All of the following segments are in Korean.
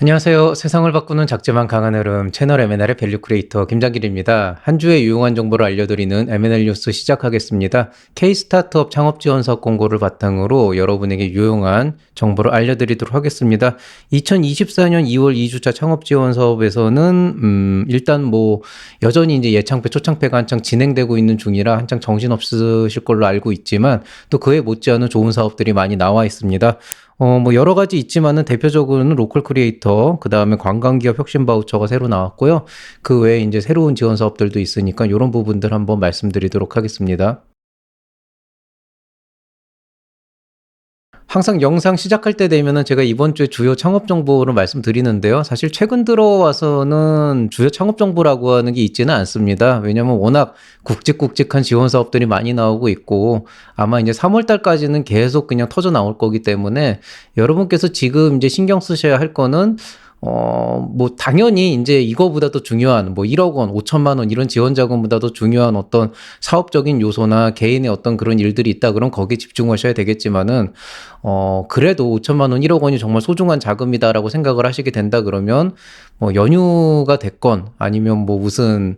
안녕하세요. 세상을 바꾸는 작지만 강한 흐름 채널 M&R의 밸류 크리에이터 김장길입니다. 한 주의 유용한 정보를 알려드리는 M&R 뉴스 시작하겠습니다. K-스타트업 창업 지원 사업 공고를 바탕으로 여러분에게 유용한 정보를 알려드리도록 하겠습니다. 2024년 2월 2주차 창업 지원 사업에서는 일단 여전히 이제 예창패, 초창패가 한창 진행되고 있는 중이라 한창 정신없으실 걸로 알고 있지만 또 그에 못지않은 좋은 사업들이 많이 나와 있습니다. 여러 가지 있지만은 대표적으로는 로컬 크리에이터, 그 다음에 관광기업 혁신 바우처가 새로 나왔고요. 그 외에 이제 새로운 지원 사업들도 있으니까 이런 부분들 한번 말씀드리도록 하겠습니다. 항상 영상 시작할 때 되면은 제가 이번 주에 주요 창업 정보를 말씀드리는데요. 사실 최근 들어와서는 주요 창업 정보라고 하는 게 있지는 않습니다. 왜냐면 워낙 굵직굵직한 지원 사업들이 많이 나오고 있고 아마 이제 3월 달까지는 계속 그냥 터져 나올 거기 때문에 여러분께서 지금 이제 신경 쓰셔야 할 거는 당연히 이제 이거보다도 중요한 1억 원, 5천만 원 이런 지원 자금보다도 중요한 어떤 사업적인 요소나 개인의 어떤 그런 일들이 있다 그럼 거기에 집중하셔야 되겠지만은 그래도 5천만 원, 1억 원이 정말 소중한 자금이다라고 생각을 하시게 된다 그러면 연휴가 됐건 아니면 무슨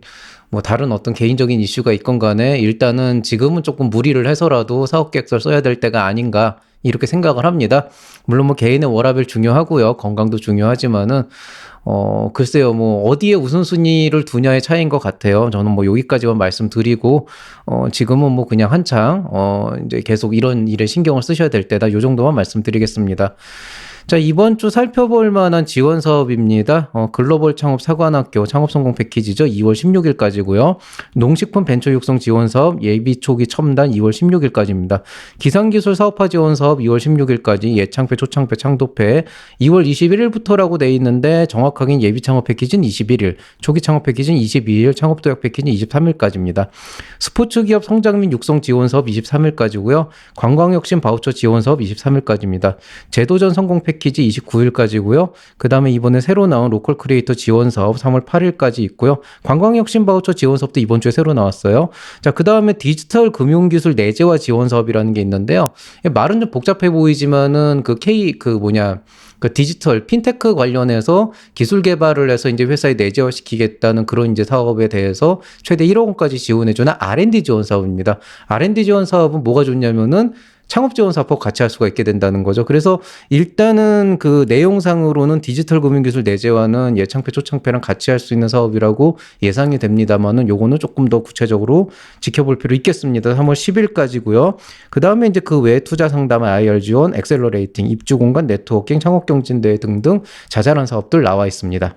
다른 어떤 개인적인 이슈가 있건 간에 일단은 지금은 조금 무리를 해서라도 사업 계획서를 써야 될 때가 아닌가 이렇게 생각을 합니다. 물론 개인의 워라밸 중요하고요. 건강도 중요하지만은 글쎄요, 어디에 우선순위를 두냐의 차이인 것 같아요. 저는 여기까지만 말씀드리고, 지금은 그냥 한창, 이제 계속 이런 일에 신경을 쓰셔야 될 때다. 요 정도만 말씀드리겠습니다. 자, 이번 주 살펴볼 만한 지원 사업입니다. 글로벌 창업 사관학교 창업 성공 패키지죠. 2월 16일까지고요. 농식품 벤처 육성 지원 사업 예비 초기 첨단 2월 16일까지입니다. 기상기술 사업화 지원 사업 2월 16일까지 예창패, 초창패, 창도패 2월 21일부터라고 돼 있는데 정확하게는 예비 창업 패키지는 21일, 초기 창업 패키지는 22일, 창업 도약 패키지는 23일까지입니다. 스포츠 기업 성장 및 육성 지원 사업 23일까지고요. 관광혁신 바우처 지원 사업 23일까지입니다. 제도전 성공 패키지 29일까지고요. 그 다음에 이번에 새로 나온 로컬 크리에이터 지원 사업 3월 8일까지 있고요. 관광혁신 바우처 지원 사업도 이번 주에 새로 나왔어요. 자, 그 다음에 디지털 금융기술 내재화 지원 사업이라는 게 있는데요. 말은 좀 복잡해 보이지만은 그 디지털 핀테크 관련해서 기술 개발을 해서 이제 회사에 내재화 시키겠다는 그런 이제 사업에 대해서 최대 1억 원까지 지원해주는 R&D 지원 사업입니다. R&D 지원 사업은 뭐가 좋냐면은 창업 지원 사업하고 같이 할 수가 있게 된다는 거죠. 그래서 일단은 그 내용상으로는 디지털 금융기술 내재화는 예창패, 초창패랑 같이 할 수 있는 사업이라고 예상이 됩니다만은 요거는 조금 더 구체적으로 지켜볼 필요 있겠습니다. 3월 10일까지고요. 그 다음에 이제 그 외 투자 상담, IR 지원, 엑셀러레이팅, 입주 공간, 네트워킹, 창업 경진대회 등등 자잘한 사업들 나와 있습니다.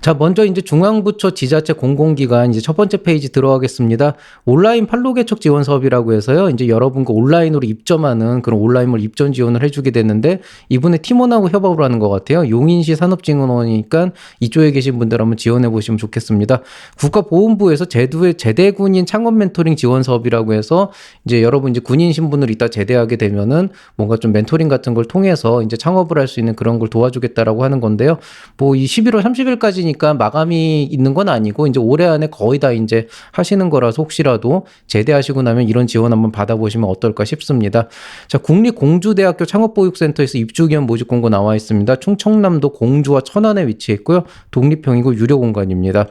자, 먼저 이제 중앙부처 지자체 공공기관 이제 첫 번째 페이지 들어가겠습니다. 온라인 판로개척 지원 사업이라고 해서요. 이제 여러분과 온라인으로 입점하는 그런 온라인몰 입점 지원을 해주게 됐는데 이분의 팀원하고 협업을 하는 것 같아요. 용인시 산업진흥원이니까 이쪽에 계신 분들 한번 지원해 보시면 좋겠습니다. 국가보훈부에서 제대군인 창업 멘토링 지원 사업이라고 해서 이제 여러분 이제 군인 신분을 이따 제대하게 되면은 뭔가 좀 멘토링 같은 걸 통해서 이제 창업을 할 수 있는 그런 걸 도와주겠다라고 하는 건데요. 이 11월 30일까지니까 마감이 있는 건 아니고 이제 올해 안에 거의 다 이제 하시는 거라서 혹시라도 제대하시고 나면 이런 지원 한번 받아보시면 어떨까 싶습니다. 자, 국립공주대학교 창업보육센터에서 입주기업 모집 공고 나와 있습니다. 충청남도 공주와 천안에 위치해 있고요. 독립형이고 유료 공간입니다.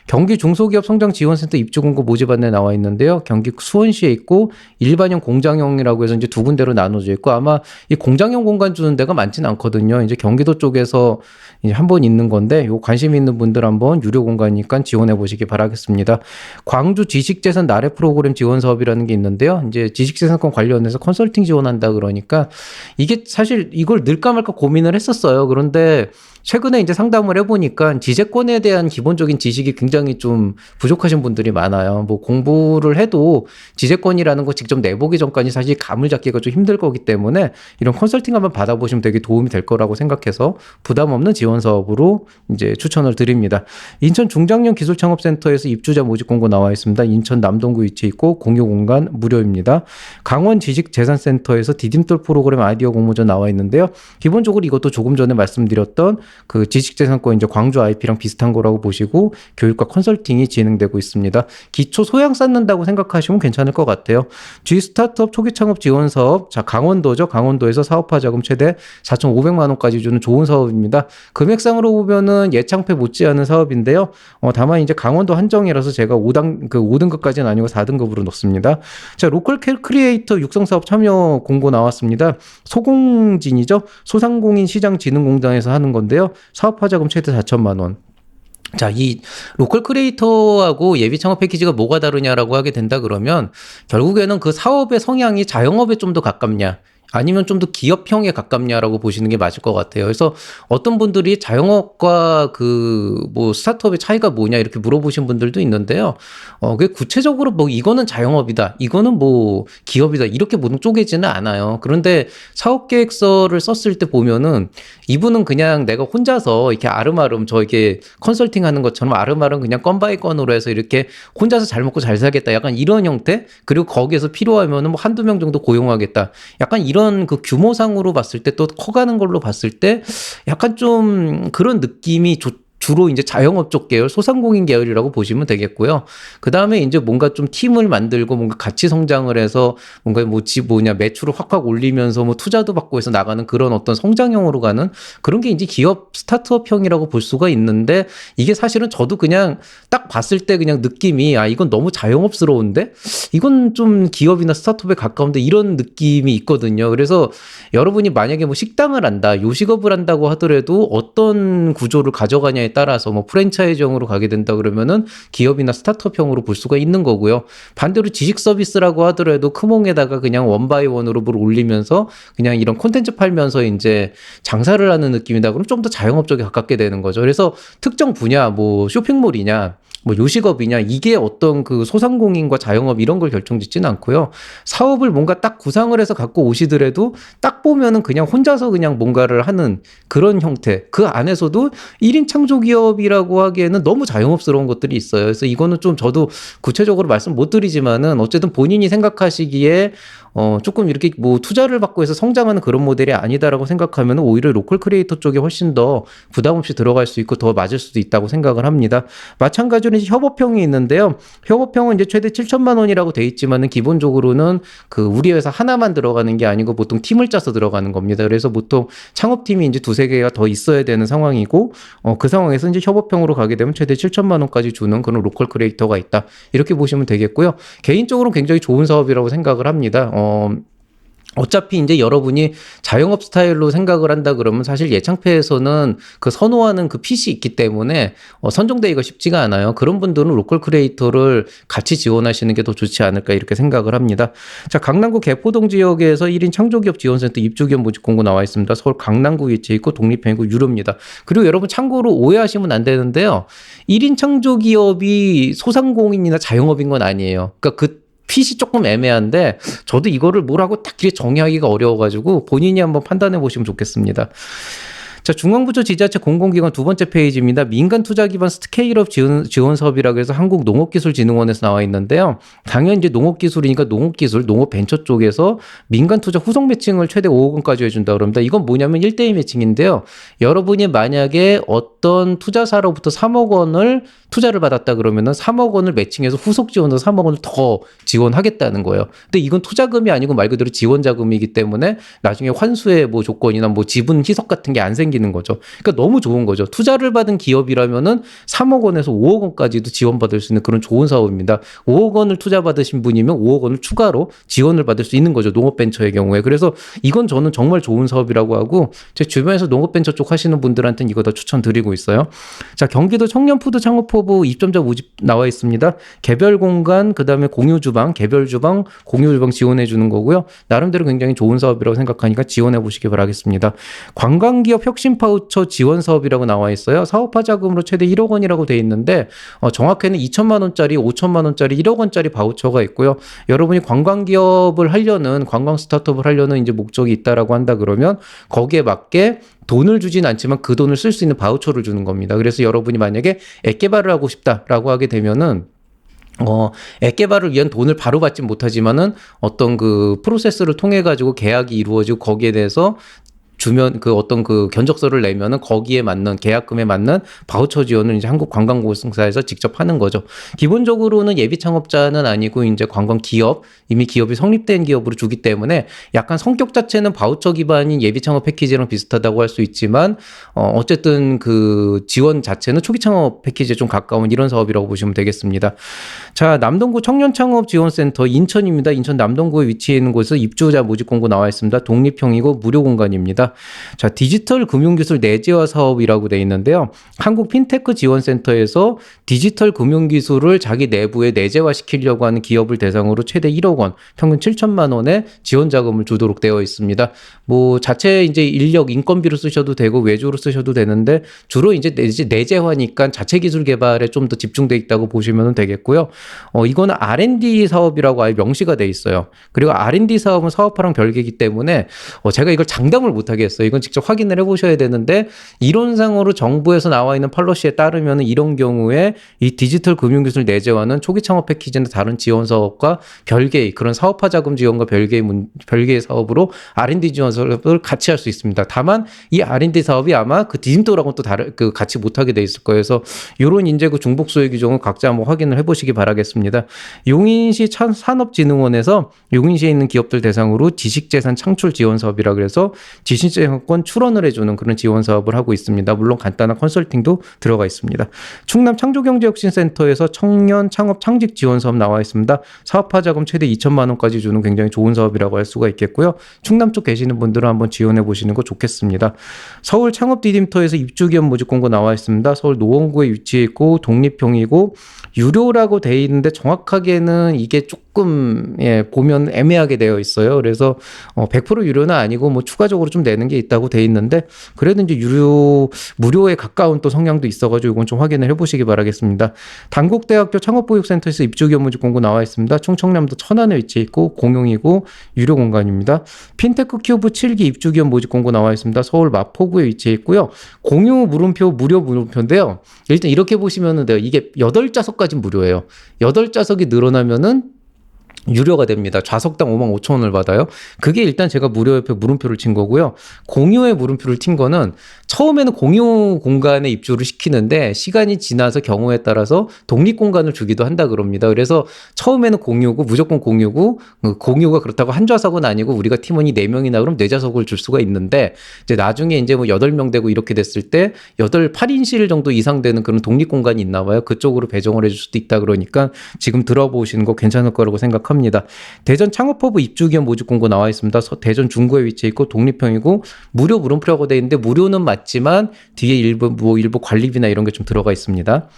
경기 중소기업 성장지원센터 입주 공고 모집 안내 나와 있는데요. 경기 수원시에 있고 일반형 공장형이라고 해서 이제 두 군데로 나눠져 있고 아마 이 공장형 공간 주는 데가 많지는 않거든요. 이제 경기도 쪽에서 이제 한번 있는 건데 요 관심 있는 분들 한번 유료 공간이니까 지원해 보시기 바라겠습니다. 광주 지식재산 나래 프로그램 지원 사업이라는 게 있는데요. 이제 지식재산권 관련해서 컨설팅 지원한다 그러니까 이게 사실 이걸 넣을까 말까 고민을 했었어요. 그런데 최근에 이제 상담을 해보니까 지재권에 대한 기본적인 지식이 굉장히 좀 부족하신 분들이 많아요. 공부를 해도 지재권이라는 거 직접 내보기 전까지 사실 감을 잡기가 좀 힘들 거기 때문에 이런 컨설팅 한번 받아보시면 되게 도움이 될 거라고 생각해서 부담 없는 지원 사업으로 이제 추천을 드립니다. 인천 중장년 기술창업센터에서 입주자 모집 공고 나와 있습니다. 인천 남동구 위치해 있고 공유 공간 무료입니다. 강원 지식재산센터에서 디딤돌 프로그램 아이디어 공모전 나와 있는데요. 기본적으로 이것도 조금 전에 말씀드렸던 그 지식재산권 이제 광주 IP랑 비슷한 거라고 보시고 교육과 컨설팅이 진행되고 있습니다. 기초 소양 쌓는다고 생각하시면 괜찮을 것 같아요. G 스타트업 초기 창업 지원 사업, 자 강원도죠. 강원도에서 사업화 자금 최대 4,500만 원까지 주는 좋은 사업입니다. 금액상으로 보면은 예창패 못지않은 사업인데요. 다만 이제 강원도 한정이라서 제가 5등급까지는 아니고 4등급으로 놓습니다. 자, 로컬 크리에이터 육성 사업 참여 공고 나왔습니다. 소공진이죠. 소상공인 시장진흥공단에서 하는 건데요. 사업화 자금 최대 4천만 원. 자, 이 로컬 크리에이터하고 예비 창업 패키지가 뭐가 다르냐라고 하게 된다 그러면 결국에는 그 사업의 성향이 자영업에 좀 더 가깝냐, 아니면 좀 더 기업형에 가깝냐라고 보시는 게 맞을 것 같아요. 그래서 어떤 분들이 자영업과 그 뭐 스타트업의 차이가 뭐냐 이렇게 물어보신 분들도 있는데요. 그 구체적으로 뭐 이거는 자영업이다, 이거는 뭐 기업이다 이렇게 모두 쪼개지는 않아요. 그런데 사업 계획서를 썼을 때 보면은 이분은 그냥 내가 혼자서 이렇게 아름아름 저에게 컨설팅하는 것처럼 아름아름 그냥 건 바이 건으로 해서 이렇게 혼자서 잘 먹고 잘 살겠다, 약간 이런 형태. 그리고 거기에서 필요하면은 뭐 한두 명 정도 고용하겠다, 약간 이런 그 규모상으로 봤을 때 또 커가는 걸로 봤을 때 약간 좀 그런 느낌이 주로 이제 자영업 쪽 계열, 소상공인 계열이라고 보시면 되겠고요. 그 다음에 이제 뭔가 좀 팀을 만들고 뭔가 같이 성장을 해서 뭔가 매출을 확확 올리면서 뭐 투자도 받고 해서 나가는 그런 어떤 성장형으로 가는 그런 게 이제 기업 스타트업형이라고 볼 수가 있는데, 이게 사실은 저도 그냥 딱 봤을 때 그냥 느낌이 이건 너무 자영업스러운데 이건 좀 기업이나 스타트업에 가까운데 이런 느낌이 있거든요. 그래서 여러분이 만약에 뭐 식당을 한다, 요식업을 한다고 하더라도 어떤 구조를 가져가냐에 따라서 뭐 프랜차이즈형으로 가게 된다 그러면은 기업이나 스타트업형으로 볼 수가 있는 거고요. 반대로 지식 서비스라고 하더라도 크몽에다가 그냥 원바이원으로 뭘 올리면서 그냥 이런 콘텐츠 팔면서 이제 장사를 하는 느낌이다 그러면 좀 더 자영업 쪽에 가깝게 되는 거죠. 그래서 특정 분야, 뭐 쇼핑몰이냐, 뭐 요식업이냐, 이게 어떤 그 소상공인과 자영업 이런 걸 결정짓지는 않고요. 사업을 뭔가 딱 구상을 해서 갖고 오시더라도 딱 보면은 그냥 혼자서 그냥 뭔가를 하는 그런 형태, 그 안에서도 1인 창조기업이라고 하기에는 너무 자영업스러운 것들이 있어요. 그래서 이거는 좀 저도 구체적으로 말씀 못 드리지만은 어쨌든 본인이 생각하시기에 조금 이렇게 뭐 투자를 받고 해서 성장하는 그런 모델이 아니다라고 생각하면 오히려 로컬 크리에이터 쪽에 훨씬 더 부담 없이 들어갈 수 있고 더 맞을 수도 있다고 생각을 합니다. 마찬가지로 이제 협업형이 있는데요. 협업형은 이제 최대 7천만 원이라고 돼 있지만은 기본적으로는 그 우리 회사 하나만 들어가는 게 아니고 보통 팀을 짜서 들어가는 겁니다. 그래서 보통 창업팀이 이제 두세 개가 더 있어야 되는 상황이고, 그 상황에서 이제 협업형으로 가게 되면 최대 7천만 원까지 주는 그런 로컬 크리에이터가 있다, 이렇게 보시면 되겠고요. 개인적으로 굉장히 좋은 사업이라고 생각을 합니다. 어차피 이제 여러분이 자영업 스타일로 생각을 한다 그러면 사실 예창패에서는 그 선호하는 그 핏이 있기 때문에 선정되기가 쉽지가 않아요. 그런 분들은 로컬 크리에이터를 같이 지원하시는 게 더 좋지 않을까 이렇게 생각을 합니다. 자, 강남구 개포동 지역에서 1인 창조기업 지원센터 입주기업 모집 공고 나와 있습니다. 서울 강남구 위치해 있고 독립형이고 유료입니다. 그리고 여러분 참고로 오해하시면 안 되는데요. 1인 창조기업이 소상공인이나 자영업인 건 아니에요. 그러니까 그 핏이 조금 애매한데 저도 이거를 뭐라고 딱 정의하기가 어려워가지고 본인이 한번 판단해 보시면 좋겠습니다. 자, 중앙부처 지자체 공공기관 두 번째 페이지입니다. 민간 투자 기반 스케일업 지원 사업이라고 해서 한국농업기술진흥원에서 나와 있는데요. 당연히 이제 농업기술이니까 농업기술, 농업벤처 쪽에서 민간 투자 후속 매칭을 최대 5억 원까지 해준다 그럽니다. 이건 뭐냐면 1대1 매칭인데요. 여러분이 만약에 어떤 투자사로부터 3억 원을 투자를 받았다 그러면은 3억 원을 매칭해서 후속 지원으로 3억 원을 더 지원하겠다는 거예요. 근데 이건 투자금이 아니고 말 그대로 지원 자금이기 때문에 나중에 환수의 뭐 조건이나 뭐 지분 희석 같은 게 안 생기는 거죠. 그러니까 너무 좋은 거죠. 투자를 받은 기업이라면은 3억 원에서 5억 원까지도 지원받을 수 있는 그런 좋은 사업입니다. 5억 원을 투자 받으신 분이면 5억 원을 추가로 지원을 받을 수 있는 거죠. 농업벤처의 경우에. 그래서 이건 저는 정말 좋은 사업이라고 하고 제 주변에서 농업벤처 쪽 하시는 분들한테는 이거 더 추천드리고 있어요. 자, 경기도 청년푸드 창업포부 입점자 모집 나와 있습니다. 개별 공간, 그 다음에 공유 주방, 개별 주방, 공유 주방 지원해 주는 거고요. 나름대로 굉장히 좋은 사업이라고 생각하니까 지원해 보시기 바라겠습니다. 관광기업 혁신 파우처 지원 사업이라고 나와 있어요. 사업화 자금으로 최대 1억 원이라고 돼 있는데 정확히는 2천만 원짜리, 5천만 원짜리, 1억 원짜리 바우처가 있고요. 여러분이 관광기업을 하려는, 관광 스타트업을 하려는 이제 목적이 있다라고 한다 그러면 거기에 맞게 돈을 주진 않지만 그 돈을 쓸 수 있는 바우처를 주는 겁니다. 그래서 여러분이 만약에 앱 개발을 하고 싶다라고 하게 되면은 앱 개발을 위한 돈을 바로 받진 못하지만은 어떤 그 프로세스를 통해 가지고 계약이 이루어지고 거기에 대해서 주면 그 어떤 그 견적서를 내면은 거기에 맞는 계약금에 맞는 바우처 지원을 이제 한국관광공사에서 직접 하는 거죠. 기본적으로는 예비 창업자는 아니고 이제 관광 기업, 이미 기업이 성립된 기업으로 주기 때문에 약간 성격 자체는 바우처 기반인 예비 창업 패키지랑 비슷하다고 할 수 있지만 어쨌든 그 지원 자체는 초기 창업 패키지에 좀 가까운 이런 사업이라고 보시면 되겠습니다. 자, 남동구 청년창업지원센터 인천입니다. 인천 남동구에 위치해 있는 곳에서 입주자 모집 공고 나와 있습니다. 독립형이고 무료 공간입니다. 자, 디지털 금융기술 내재화 사업이라고 되어 있는데요. 한국 핀테크 지원센터에서 디지털 금융기술을 자기 내부에 내재화 시키려고 하는 기업을 대상으로 최대 1억 원, 평균 7천만 원의 지원 자금을 주도록 되어 있습니다. 뭐 자체 이제 인력 인건비로 쓰셔도 되고 외주로 쓰셔도 되는데 주로 이제 내재화니까 자체 기술 개발에 좀 더 집중돼 있다고 보시면 되겠고요. 이거는 R&D 사업이라고 아예 명시가 돼 있어요. 그리고 R&D 사업은 사업화랑 별개이기 때문에 제가 이걸 장담을 못 하겠어요. 이건 직접 확인을 해보셔야 되는데 이론상으로 정부에서 나와 있는 펄러시에 따르면 이런 경우에 이 디지털 금융기술 내재화는 초기 창업 패키지나 다른 지원 사업과 별개의 그런 사업화 자금 지원과 별개의 사업으로 R&D 지원 사업을 같이 할 수 있습니다. 다만 이 R&D 사업이 아마 그 디딤돌하고는 또 같이 못하게 돼 있을 거예요. 그래서 이런 이제 그 중복 소외 규정을 각자 한번 확인을 해보시기 바라겠습니다. 용인시 산업진흥원에서 용인시에 있는 기업들 대상으로 지식재산 창출 지원 사업이라 그래서 지식재산권 출원을 해주는 그런 지원 사업을 하고 있습니다. 물론 간단한 컨설팅도 들어가 있습니다. 충남 창조경제혁신센터에서 청년 창업 창직 지원 사업 나와 있습니다. 사업화 자금 최대 2천만 원까지 주는 굉장히 좋은 사업이라고 할 수가 있겠고요. 충남 쪽 계시는 분들은 한번 지원해 보시는 거 좋겠습니다. 서울 창업 디딤터에서 입주기업 모집 공고 나와 있습니다. 서울 노원구에 위치해 있고 독립형이고 유료라고 돼 있는데 정확하게는 이게 조금 보면 애매하게 되어 있어요. 그래서 100% 유료는 아니고 뭐 추가적으로 좀 내는 게 있다고 돼 있는데 그래도 이제 무료에 가까운 또 성향도 있어가지고 이건 좀 확인을 해보시기 바라겠습니다. 단국대학교 창업보육센터에서 입주기업 모집 공고 나와 있습니다. 충청남도 천안에 위치해 있고 공용이고 유료 공간입니다. 핀테크 큐브 7기 입주기업 모집 공고 나와 있습니다. 서울 마포구에 위치해 있고요. 공유 물음표 무료 물음표인데요. 일단 이렇게 보시면 돼요. 이게 8좌석까지 무료예요. 8좌석이 늘어나면은 유료가 됩니다. 좌석당 55,000원을 받아요. 그게 일단 제가 무료 옆에 물음표를 친 거고요. 공유에 물음표를 친 거는 처음에는 공유 공간에 입주를 시키는데 시간이 지나서 경우에 따라서 독립 공간을 주기도 한다 그럽니다. 그래서 처음에는 공유고 무조건 공유고 공유가 그렇다고 한 좌석은 아니고 우리가 팀원이 4명이나 그럼 4좌석을 줄 수가 있는데 이제 나중에 이제 뭐 8명 되고 이렇게 됐을 때 8인실 정도 이상 되는 그런 독립 공간이 있나 봐요. 그쪽으로 배정을 해줄 수도 있다 그러니까 지금 들어보시는 거 괜찮을 거라고 생각합니다. 대전 창업허브 입주기업 모집 공고 나와 있습니다. 대전 중구에 위치해 있고 독립형이고 무료 물음표라고 되어 있는데 무료는 맞지만 뒤에 일부 관리비나 이런 게 좀 들어가 있습니다.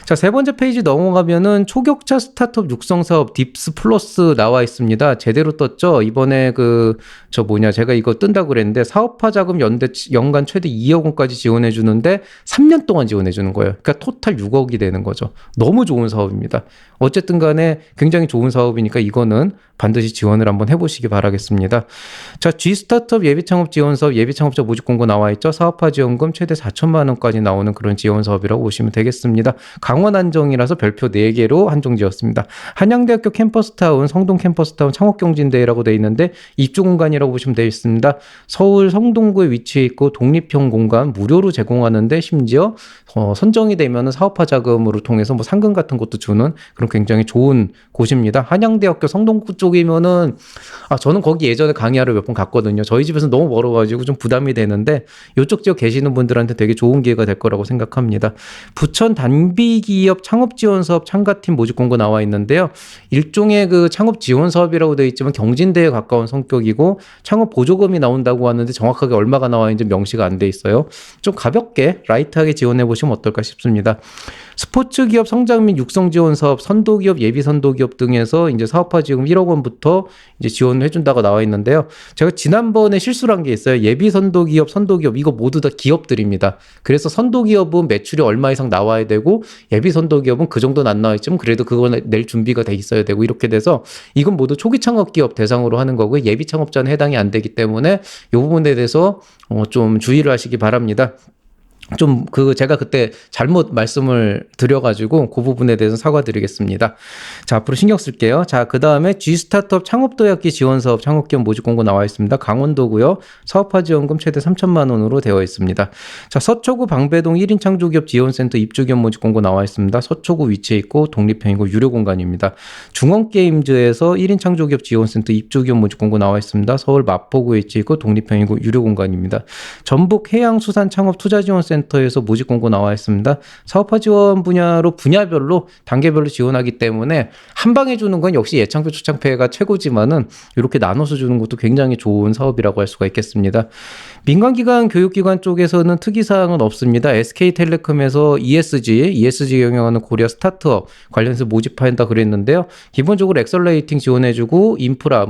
자, 세 번째 페이지 넘어가면은 초격차 스타트업 육성 사업 딥스 플러스 나와 있습니다. 제대로 떴죠? 이번에 제가 이거 뜬다고 그랬는데 사업화 자금 연간 최대 2억 원까지 지원해 주는데 3년 동안 지원해 주는 거예요. 그러니까 토탈 6억이 되는 거죠. 너무 좋은 사업입니다. 어쨌든 간에 굉장히 좋은 사업이니까 이거는 반드시 지원을 한번 해보시기 바라겠습니다. 자, G스타트업 예비창업 지원사업 예비창업자 모집 공고 나와 있죠. 사업화 지원금 최대 4천만 원까지 나오는 그런 지원 사업이라고 보시면 되겠습니다. 강원 한정이라서 별표 4개로 한정 지었습니다. 한양대학교 캠퍼스타운, 성동 캠퍼스타운 창업경진대회라고 되어 있는데 입주 공간이라고 보시면 되어 있습니다. 서울 성동구에 위치해 있고 독립형 공간 무료로 제공하는데 심지어 선정이 되면 사업화 자금으로 통해서 뭐 상금 같은 것도 주는 그런 굉장히 좋은 곳입니다. 한양대학교 성동구 쪽이면은 저는 거기 예전에 강의하러 몇 번 갔거든요. 저희 집에서 너무 멀어가지고 좀 부담이 되는데 이쪽 지역 계시는 분들한테 되게 좋은 기회가 될 거라고 생각합니다. 부천 단비기업 창업지원사업 참가팀 모집 공고 나와 있는데요. 일종의 그 창업 지원 사업이라고 되어 있지만 경진대에 가까운 성격이고 창업 보조금이 나온다고 하는데 정확하게 얼마가 나와 있는지 명시가 안 돼 있어요. 좀 가볍게 라이트하게 지원해 보시면 어떨까 싶습니다. 스포츠 기업 성장 및 육성 지원 사업, 선도기업, 예비 선도기업 등에서 이제 사업화 지금 1억 원부터 이제 지원을 해준다고 나와 있는데요. 제가 지난번에 실수를 한 게 있어요. 예비 선도기업, 선도기업 이거 모두 다 기업들입니다. 그래서 선도기업은 매출이 얼마 이상 나와야 되고 예비 선도기업은 그 정도는 안 나와 있지만 그래도 그건 낼 준비가 돼 있어야 되고 이렇게 돼서 이건 모두 초기 창업 기업 대상으로 하는 거고 예비 창업자는 해당이 안 되기 때문에 이 부분에 대해서 좀 주의를 하시기 바랍니다. 좀 제가 그때 잘못 말씀을 드려가지고 그 부분에 대해서 사과드리겠습니다. 자, 앞으로 신경 쓸게요. 자, 그 다음에 G스타트업 창업도약기 지원사업 창업기업 모집 공고 나와 있습니다. 강원도고요. 사업화 지원금 최대 3천만 원으로 되어 있습니다. 자, 서초구 방배동 1인 창조기업 지원센터 입주기업 모집 공고 나와 있습니다. 서초구 위치해 있고 독립형이고 유료 공간입니다. 중원게임즈에서 1인 창조기업 지원센터 입주기업 모집 공고 나와 있습니다. 서울 마포구에 위치해 있고 독립형이고 유료 공간입니다. 전북 해양수산창업투자지원센터 센터에서 모집 공고 나와 있습니다. 사업화 지원 분야로 분야별로 단계별로 지원하기 때문에 한 방에 주는 건 역시 예창표 초창표가 최고지만은 이렇게 나눠서 주는 것도 굉장히 좋은 사업이라고 할 수가 있겠습니다. 민간기관 교육기관 쪽에서는 특이사항은 없습니다. SK텔레콤에서 ESG 경영하는 코리아 스타트업 관련해서 모집한다 그랬는데요. 기본적으로 엑셀레이팅 지원해주고 인프라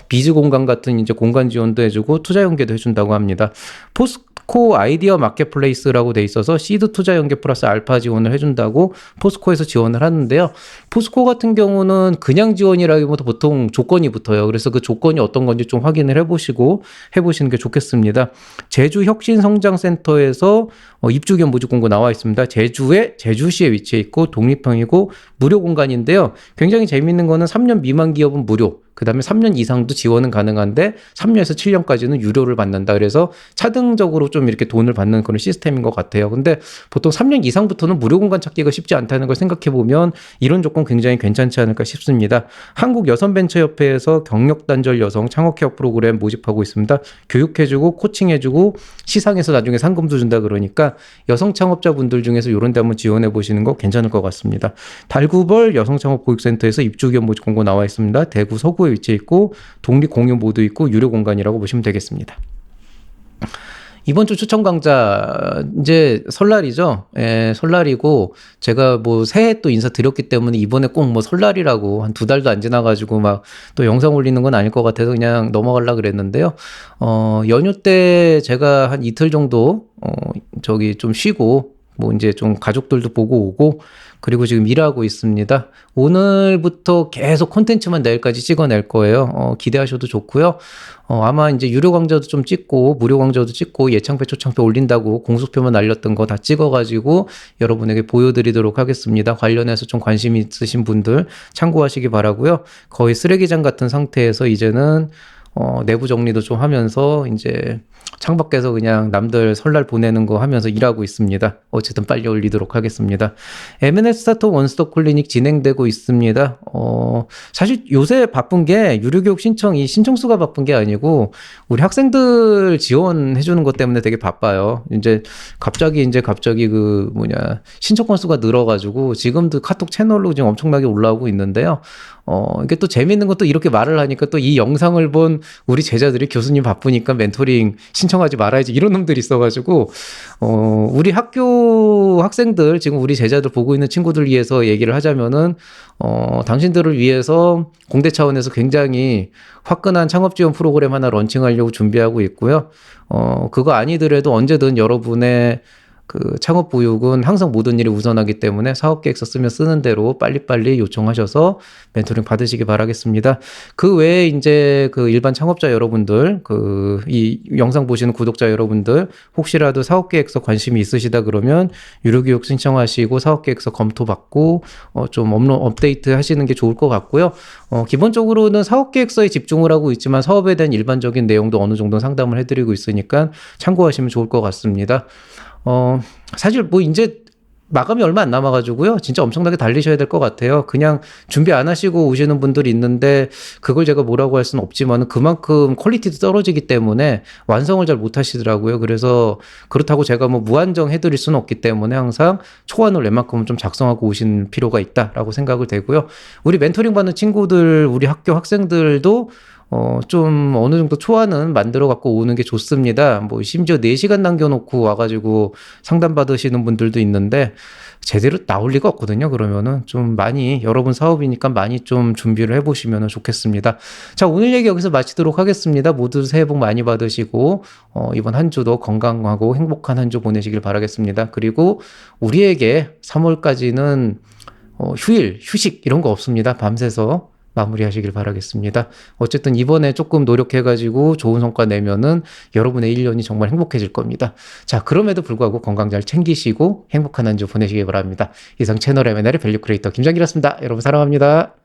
비즈 공간 같은 이제 공간 지원도 해주고 투자 연계도 해준다고 합니다. 포스코 아이디어 마켓플레이스라고 돼 있어서 시드 투자 연계 플러스 알파 지원을 해준다고 포스코에서 지원을 하는데요. 포스코 같은 경우는 그냥 지원이라기보다 보통 조건이 붙어요. 그래서 그 조건이 어떤 건지 좀 확인을 해보시는 게 좋겠습니다. 제주혁신성장센터에서 입주기업 모집 공고 나와 있습니다. 제주시에 위치해 있고 독립형이고 무료 공간인데요. 굉장히 재미있는 거는 3년 미만 기업은 무료, 그 다음에 3년 이상도 지원은 가능한데 3년에서 7년까지는 유료를 받는다. 그래서 차등적으로 좀 이렇게 돈을 받는 그런 시스템인 것 같아요. 근데 보통 3년 이상부터는 무료 공간 찾기가 쉽지 않다는 걸 생각해 보면 이런 조건 굉장히 괜찮지 않을까 싶습니다. 한국여성벤처협회에서 경력단절 여성 창업개혁 프로그램 모집하고 있습니다. 교육해주고 코칭해주고 시상해서 나중에 상금도 준다 그러니까 여성 창업자분들 중에서 이런 데 한번 지원해 보시는 거 괜찮을 것 같습니다. 달구벌 여성창업교육센터에서 입주기업 모집 공고 나와 있습니다. 대구 서구에 위치해 있고 독립 공유 모두 있고 유료 공간이라고 보시면 되겠습니다. 이번 주 추천 강좌 이제 설날이죠. 예, 설날이고 제가 새해 또 인사드렸기 때문에 이번에 꼭 설날이라고 한 2달도 안 지나가지고 막 또 영상 올리는 건 아닐 것 같아서 그냥 넘어가려고 그랬는데요. 연휴 때 제가 한 이틀 정도 좀 쉬고 이제 좀 가족들도 보고 오고 그리고 지금 일하고 있습니다. 오늘부터 계속 콘텐츠만 내일까지 찍어낼 거예요. 기대하셔도 좋고요. 아마 이제 유료 강좌도 좀 찍고 무료 강좌도 찍고 예창표 초창표 올린다고 공수표만 날렸던 거 다 찍어가지고 여러분에게 보여드리도록 하겠습니다. 관련해서 좀 관심 있으신 분들 참고하시기 바라고요. 거의 쓰레기장 같은 상태에서 이제는 내부 정리도 좀 하면서 이제 창밖에서 그냥 남들 설날 보내는 거 하면서 일하고 있습니다. 어쨌든 빨리 올리도록 하겠습니다. M&S 스타트업 원스톱 클리닉 진행되고 있습니다. 사실 요새 바쁜 게 유료교육 신청수가 바쁜 게 아니고 우리 학생들 지원해주는 것 때문에 되게 바빠요. 이제 갑자기 신청 건수가 늘어가지고 지금도 카톡 채널로 지금 엄청나게 올라오고 있는데요. 이게 또 재밌는 것도 이렇게 말을 하니까 또 이 영상을 본 우리 제자들이 교수님 바쁘니까 멘토링 신청하지 말아야지 이런 놈들이 있어가지고 우리 학교 학생들 지금 우리 제자들 보고 있는 친구들 위해서 얘기를 하자면은 당신들을 위해서 공대 차원에서 굉장히 화끈한 창업 지원 프로그램 하나 런칭하려고 준비하고 있고요. 그거 아니더라도 언제든 여러분의 창업 보육은 항상 모든 일이 우선하기 때문에 사업계획서 쓰는 대로 빨리빨리 요청하셔서 멘토링 받으시기 바라겠습니다. 그 외에 이제 일반 창업자 여러분들, 이 영상 보시는 구독자 여러분들, 혹시라도 사업계획서 관심이 있으시다 그러면 유료교육 신청하시고 사업계획서 검토받고, 좀 업데이트 하시는 게 좋을 것 같고요. 기본적으로는 사업계획서에 집중을 하고 있지만 사업에 대한 일반적인 내용도 어느 정도 상담을 해드리고 있으니까 참고하시면 좋을 것 같습니다. 사실 이제 마감이 얼마 안 남아가지고요. 진짜 엄청나게 달리셔야 될 것 같아요. 그냥 준비 안 하시고 오시는 분들이 있는데 그걸 제가 뭐라고 할 수는 없지만 그만큼 퀄리티도 떨어지기 때문에 완성을 잘 못 하시더라고요. 그래서 그렇다고 제가 무한정 해드릴 수는 없기 때문에 항상 초안을 웬만큼은 좀 작성하고 오신 필요가 있다라고 생각을 되고요. 우리 멘토링 받는 친구들, 우리 학교 학생들도 좀 어느 정도 초안은 만들어 갖고 오는 게 좋습니다. 심지어 4시간 남겨놓고 와가지고 상담 받으시는 분들도 있는데 제대로 나올 리가 없거든요. 그러면은 좀 많이 여러분 사업이니까 많이 좀 준비를 해보시면 좋겠습니다. 자, 오늘 얘기 여기서 마치도록 하겠습니다. 모두 새해 복 많이 받으시고 이번 한 주도 건강하고 행복한 한 주 보내시길 바라겠습니다. 그리고 우리에게 3월까지는 휴식 이런 거 없습니다. 밤새서 마무리하시길 바라겠습니다. 어쨌든 이번에 조금 노력해가지고 좋은 성과 내면은 여러분의 1년이 정말 행복해질 겁니다. 자, 그럼에도 불구하고 건강 잘 챙기시고 행복한 한 주 보내시기 바랍니다. 이상 채널 M&A의 밸류 크리에이터 김장기였습니다. 여러분 사랑합니다.